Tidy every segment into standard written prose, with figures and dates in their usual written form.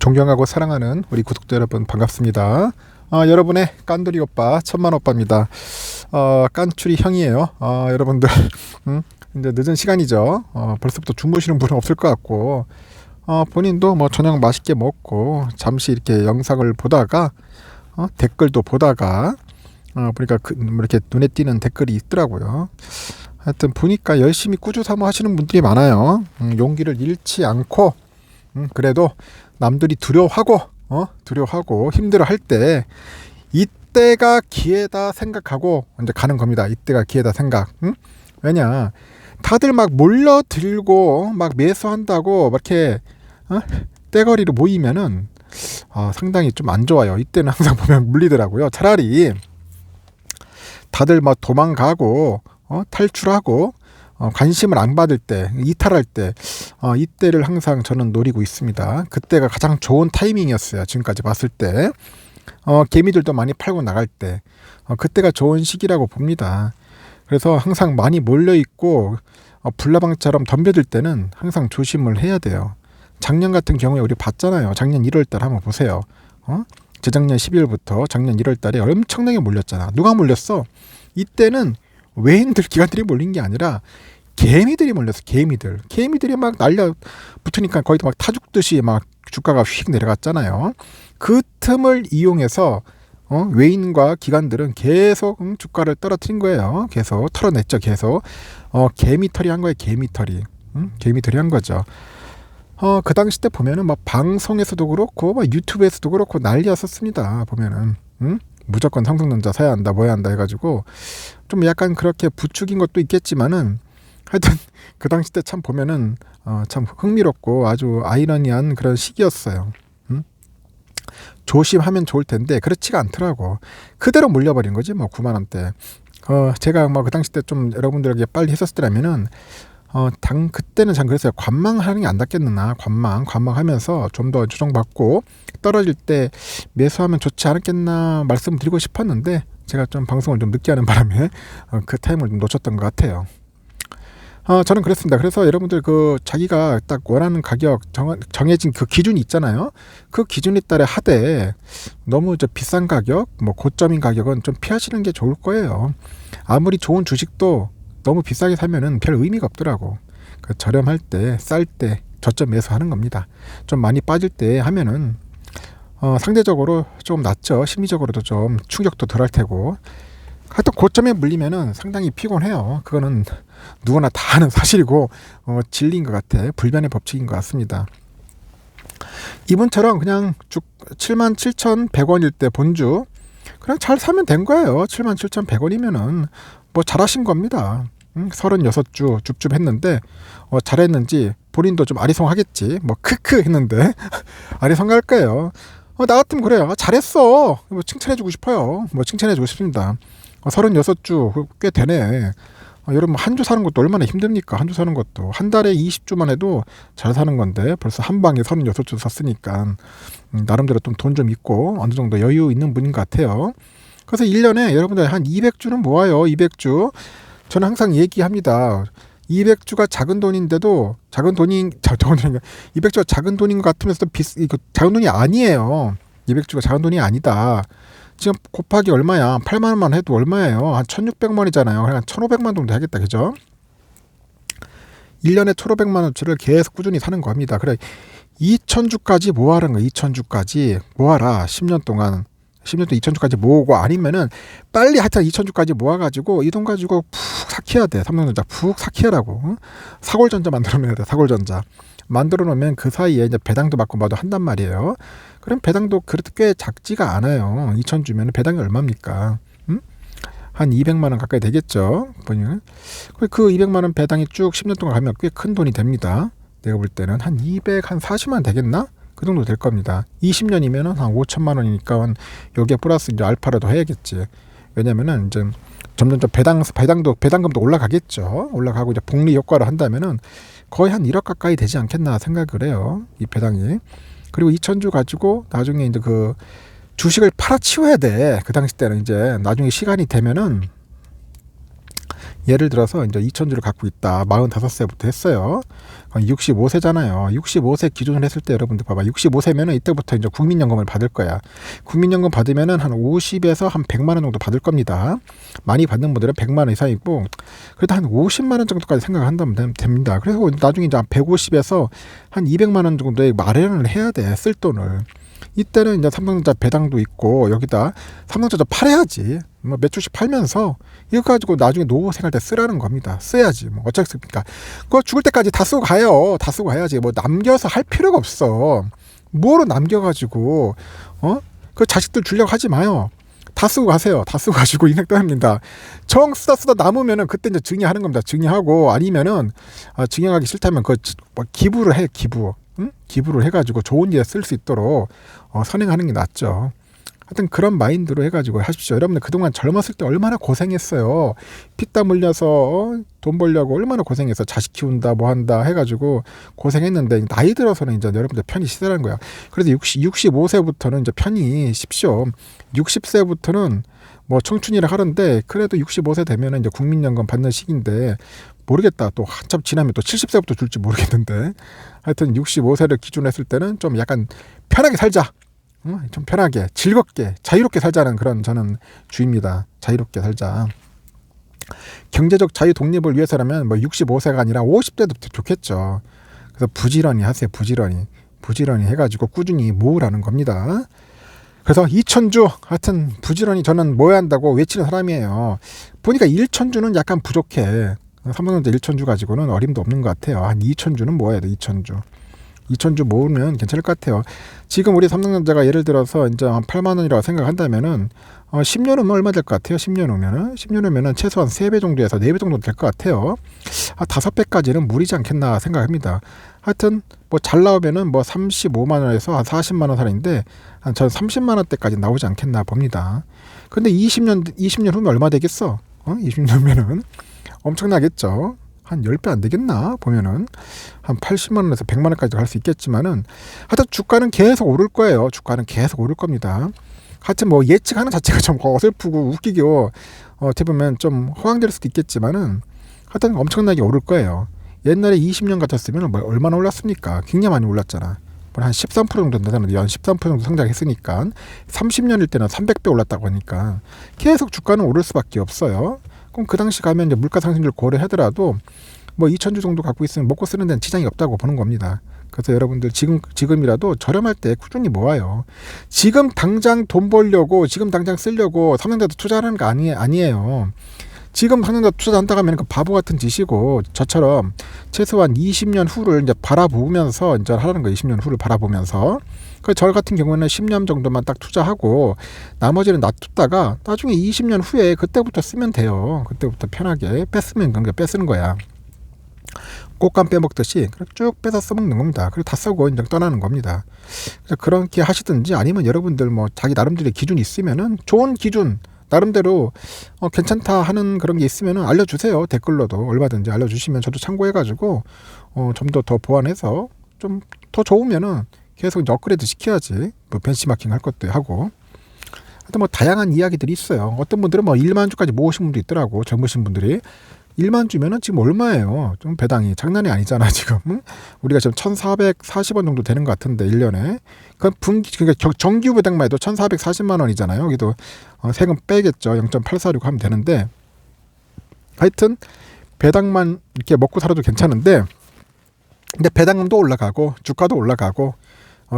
존경하고 사랑하는 우리 구독자 여러분 반갑습니다. 여러분의 깐돌이 오빠 천만 오빠입니다. 깐추리 형이에요. 여러분들 이제 늦은 시간이죠. 벌써부터 주무시는 분은 없을 것 같고 본인도 뭐 저녁 맛있게 먹고 잠시 이렇게 영상을 보다가 댓글도 보다가 보니까 이렇게 눈에 띄는 댓글이 있더라고요. 하여튼 보니까 열심히 꾸준히 하시는 분들이 많아요. 용기를 잃지 않고 그래도 남들이 두려워하고 힘들어할 때 이때가 기회다 생각하고 이제 가는 겁니다. 이때가 기회다 생각. 왜냐 다들 막 몰려들고 막 매수한다고 막 이렇게 떼거리로 모이면은 상당히 좀 안 좋아요. 이때는 항상 보면 물리더라고요. 차라리 다들 막 도망가고 탈출하고 관심을 안 받을 때, 이탈할 때, 이때를 항상 저는 노리고 있습니다. 그때가 가장 좋은 타이밍이었어요. 지금까지 봤을 때. 개미들도 많이 팔고 나갈 때. 그때가 좋은 시기라고 봅니다. 그래서 항상 많이 몰려있고, 불나방처럼 덤벼들 때는 항상 조심을 해야 돼요. 작년 같은 경우에 우리 봤잖아요. 작년 1월달 한번 보세요. 재작년 12월부터 작년 1월달에 엄청나게 몰렸잖아. 누가 몰렸어? 이때는 외인들 기관들이 몰린 게 아니라 개미들이 몰렸어. 개미들이 막 날려 붙으니까 거기도 막 타죽듯이 막 주가가 휙 내려갔잖아요. 그 틈을 이용해서 외인과 기관들은 계속 주가를 떨어뜨린 거예요. 계속 털어냈죠. 계속 개미털이 한 거예요. 개미털이 한 거죠. 그 당시 때 보면은 막 방송에서도 그렇고 막 유튜브에서도 그렇고 난리였었습니다. 보면은 무조건 삼성전자 사야 한다 뭐야 한다 해가지고 좀 약간 그렇게 부추긴 것도 있겠지만은 하여튼 그 당시 때 참 보면은 참 흥미롭고 아주 아이러니한 그런 시기였어요. 조심하면 좋을 텐데 그렇지가 않더라고. 그대로 물려버린 거지 뭐 9만 원대. 제가 뭐 그 당시 때 좀 여러분들에게 빨리 했었을 때라면은 그때는 참 그랬어요. 관망하는 게 안 낫겠느나 관망하면서 좀 더 조정받고 떨어질 때 매수하면 좋지 않았겠나 말씀드리고 싶었는데 제가 좀 방송을 좀 늦게 하는 바람에 그 타임을 좀 놓쳤던 것 같아요. 저는 그랬습니다. 그래서 여러분들 자기가 딱 원하는 가격 정해진 그 기준이 있잖아요. 그 기준에 따라 하되 너무 비싼 가격, 뭐 고점인 가격은 좀 피하시는 게 좋을 거예요. 아무리 좋은 주식도 너무 비싸게 사면은 별 의미가 없더라고. 저렴할 때, 쌀 때 저점 매수하는 겁니다. 좀 많이 빠질 때 하면은 상대적으로 좀 낫죠. 심리적으로도 좀 충격도 덜 할 테고. 하여튼 고점에 물리면은 상당히 피곤해요. 그거는 누구나 다 아는 사실이고 진리인 것 같아. 불변의 법칙인 것 같습니다. 이분처럼 그냥 77,100원일 때 본주 그냥 잘 사면 된 거예요. 77,100원이면은 뭐 잘하신 겁니다. 36주 줍줍 했는데 잘했는지 본인도 좀 아리송하겠지. 뭐 크크 했는데 아리송할 거예요. 나 같으면 그래요. 잘했어. 뭐 칭찬해주고 싶어요. 뭐 칭찬해주고 싶습니다. 36주 꽤 되네. 여러분 한 주 사는 것도 얼마나 힘듭니까? 한 주 사는 것도 한 달에 20주만 해도 잘 사는 건데 벌써 한 방에 36주 샀으니까 나름대로 좀 돈 좀 있고 어느 정도 여유 있는 분인 것 같아요. 그래서 1년에 여러분들 한 200주는 모아요. 200주. 저는 항상 얘기합니다. 200주가 작은 돈인데도 200주가 작은 돈인 것 같으면서도 작은 돈이 아니에요. 200주가 작은 돈이 아니다. 지금 곱하기 얼마야? 8만 원만 해도 얼마예요? 한 1600만이잖아요. 한 1500만 정도 하겠다. 그죠? 1년에 1500만 원치를 계속 꾸준히 사는 겁니다. 그래 2000주까지 모아라는 거야. 2000주까지 모아라. 10년 동안 2000주까지 모으고 아니면은 빨리 하여튼 2000주까지 모아가지고 이 돈 가지고 푹 삭혀야 돼. 삼성전자 푹 삭히라고. 사골전자 만들어 놓어야 돼. 사골전자 만들어 놓으면 그 사이에 이제 배당도 받고 뭐도 한단 말이에요. 그럼 배당도 그래도 꽤 작지가 않아요. 2000주면 배당이 얼마입니까? 한 200만 원 가까이 되겠죠. 보면 그 200만 원 배당이 쭉 10년 동안 가면 꽤 큰 돈이 됩니다. 내가 볼 때는 한 40만 원 되겠나? 그 정도 될 겁니다. 20년이면은 한 5천만 원이니까 여기에 플러스 이제 알파라도 해야겠지. 왜냐면은 이제 점점 배당금도 올라가겠죠. 올라가고 이제 복리 효과를 한다면은 거의 한 1억 가까이 되지 않겠나 생각을 해요. 이 배당이. 그리고 2000주 가지고 나중에 이제 그 주식을 팔아치워야 돼. 그 당시 때는 이제 나중에 시간이 되면은 예를 들어서 이제 2000주를 갖고 있다. 45세부터 했어요. 65세잖아요. 65세 기준으로 했을 때 여러분들 봐봐. 65세면은 이때부터 이제 국민연금을 받을 거야. 국민연금 받으면은 한 50에서 한 100만 원 정도 받을 겁니다. 많이 받는 분들은 100만 원 이상이고, 그래도 한 50만 원 정도까지 생각한다면 됩니다. 그래서 나중에 이제 한 150에서 한 200만 원 정도의 마련을 해야 돼. 쓸 돈을. 이때는 이제 삼성전자 배당도 있고, 여기다 삼성전자 팔아야지. 뭐 몇 주씩 팔면서 이거 가지고 나중에 노후 생활 때 쓰라는 겁니다. 써야지. 뭐 어쩌겠습니까? 그거 죽을 때까지 다 쓰고 가요. 다 쓰고 가야지. 뭐 남겨서 할 필요가 없어. 뭐로 남겨가지고 그 자식들 주려고 하지 마요. 다 쓰고 가세요. 다 쓰고 가시고 인생 떠납니다. 정 쓰다 남으면은 그때 이제 증여하는 겁니다. 증여하고, 아니면은 증여하기 싫다면 그 기부를 해. 기부. 응? 기부를 해가지고 좋은 일에 쓸 수 있도록 선행하는 게 낫죠. 하여튼 그런 마인드로 해가지고 하십시오. 여러분들 그동안 젊었을 때 얼마나 고생했어요. 피땀 흘려서 돈 벌려고 얼마나 고생해서 자식 키운다 뭐 한다 해가지고 고생했는데, 나이 들어서는 이제 여러분들 편히 쉬라는 거야. 그래서 65세부터는 이제 편히 쉽시오. 60세부터는 뭐 청춘이라 하는데, 그래도 65세 되면은 이제 국민연금 받는 시기인데, 모르겠다. 또 한참 지나면 또 70세부터 줄지 모르겠는데, 하여튼 65세를 기준으로 했을 때는 좀 약간 편하게 살자. 좀 편하게, 즐겁게, 자유롭게 살자는 그런 저는 주의입니다. 자유롭게 살자. 경제적 자유 독립을 위해서라면 뭐 65세가 아니라 50세도 좋겠죠. 그래서 부지런히 하세요. 부지런히 해가지고 꾸준히 모으라는 겁니다. 그래서 2천주, 하여튼 부지런히 저는 모아야 한다고 외치는 사람이에요. 보니까 1천주는 약간 부족해. 삼성전자 1천주 가지고는 어림도 없는 것 같아요. 한 2천주는 모아야 돼. 2천주 모으면 괜찮을 것 같아요. 지금 우리 삼성전자가 예를 들어서 이제 한 8만 원이라고 생각한다면은 10년 후면 얼마 될 것 같아요? 10년 후면은 최소한 3배 정도에서 4배 정도 될 것 같아요. 5배까지는 무리지 않겠나 생각합니다. 하여튼 뭐 잘 나오면은 뭐 35만 원에서 한 40만 원 살인데, 전 30만 원대까지 나오지 않겠나 봅니다. 근데 20년 후면 얼마 되겠어? 20년 후면은 엄청나겠죠. 한 10배 안 되겠나 보면은 한 80만 원에서 100만 원까지 갈 수 있겠지만은, 하여튼 주가는 계속 오를 거예요. 주가는 계속 오를 겁니다. 하여튼 뭐 예측하는 자체가 좀 어설프고 웃기고 어떻게 보면 좀 허황될 수도 있겠지만은, 하여튼 엄청나게 오를 거예요. 옛날에 20년 같았으면 뭐 얼마나 올랐습니까? 굉장히 많이 올랐잖아. 한 13% 정도 된다는, 연 13% 정도 성장했으니까 30년일 때는 300배 올랐다고 하니까 계속 주가는 오를 수밖에 없어요. 그럼 그 당시 가면 이제 물가 상승률 고려하더라도 뭐 2천주 정도 갖고 있으면 먹고 쓰는 데는 지장이 없다고 보는 겁니다. 그래서 여러분들 지금이라도 저렴할 때 꾸준히 모아요. 지금 당장 돈 벌려고, 지금 당장 쓰려고 삼성전자 투자하는 거 아니에요. 지금 삼성전자 투자한다고 하면 그 바보 같은 짓이고, 저처럼 최소한 20년 후를 이제 바라보면서 이제 하라는 거예요. 20년 후를 바라보면서. 저 같은 경우는 10년 정도만 딱 투자하고 나머지는 놔뒀다가 나중에 20년 후에 그때부터 쓰면 돼요. 그때부터 편하게 뺐으면 뺏쓰는 거야. 꽃감 빼먹듯이 쭉 빼서 써먹는 겁니다. 그리고 다 쓰고 이제 떠나는 겁니다. 그래서 그렇게 하시든지, 아니면 여러분들 뭐 자기 나름대로 기준이 있으면은 좋은 기준 나름대로 괜찮다 하는 그런 게 있으면은 알려주세요. 댓글로도 얼마든지 알려주시면 저도 참고해가지고 좀 더 보완해서 좀 더 좋으면은 계속 이제 업그레이드 시켜야지. 뭐 벤치마킹 할 것도 하고. 하여튼 뭐 다양한 이야기들이 있어요. 어떤 분들은 뭐 1만 주까지 모으신 분도 있더라고. 젊으신 분들이. 1만 주면은 지금 얼마예요? 좀 배당이 장난이 아니잖아, 지금. 응? 우리가 지금 1,440원 정도 되는 것 같은데, 1년에. 그러니까 정규 배당만 해도 1,440만 원이잖아요. 여기도 세금 빼겠죠. 0.846 하면 되는데. 하여튼 배당만 이렇게 먹고 살아도 괜찮은데, 근데 배당금도 올라가고 주가도 올라가고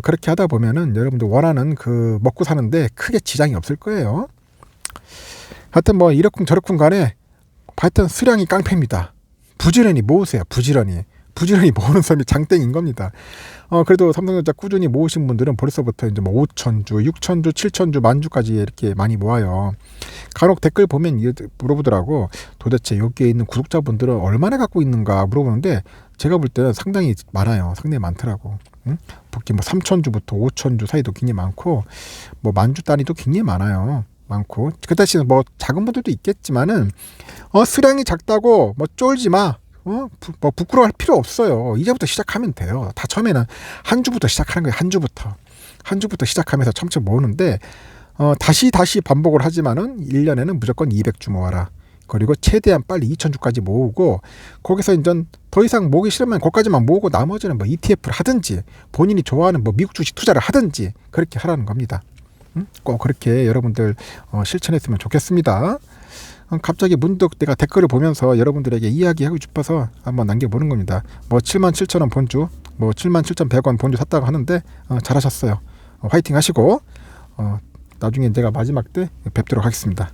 그렇게 하다 보면은 여러분들 원하는 그 먹고 사는데 크게 지장이 없을 거예요. 하여튼 뭐 이렇군 저렇군 간에 하여튼 수량이 깡패입니다. 부지런히 모으세요. 부지런히 모으는 사람이 장땡인 겁니다. 그래도 삼성전자 꾸준히 모으신 분들은 벌써부터 이제 뭐 5천주, 6천주, 7천주, 만주까지 이렇게 많이 모아요. 간혹 댓글 보면 물어보더라고. 도대체 여기에 있는 구독자분들은 얼마나 갖고 있는가 물어보는데, 제가 볼 때는 상당히 많아요. 상당히 많더라고. 응? 특히 뭐 3천주부터 5천주 사이도 굉장히 많고, 뭐 만주 단위도 굉장히 많고. 그 대신 뭐 작은 분들도 있겠지만은 수량이 작다고 뭐 쫄지 마. 뭐 부끄러워할 필요 없어요. 이제부터 시작하면 돼요. 다 처음에는 한 주부터 시작하는 거예요. 한 주부터 시작하면서 점점 모으는데 다시 반복을 하지만은 1년에는 무조건 200주 모아라. 그리고 최대한 빨리 2,000주까지 모으고 거기서 이제 더 이상 모으기 싫으면 거기까지만 모으고 나머지는 뭐 ETF를 하든지 본인이 좋아하는 뭐 미국 주식 투자를 하든지 그렇게 하라는 겁니다. 꼭 그렇게 여러분들 실천했으면 좋겠습니다. 갑자기 문득 내가 댓글을 보면서 여러분들에게 이야기하고 싶어서 한번 남겨보는 겁니다. 뭐 77,000원 본주, 뭐 77,100원 본주 샀다고 하는데 잘하셨어요. 화이팅 하시고 나중에 내가 마지막 때 뵙도록 하겠습니다.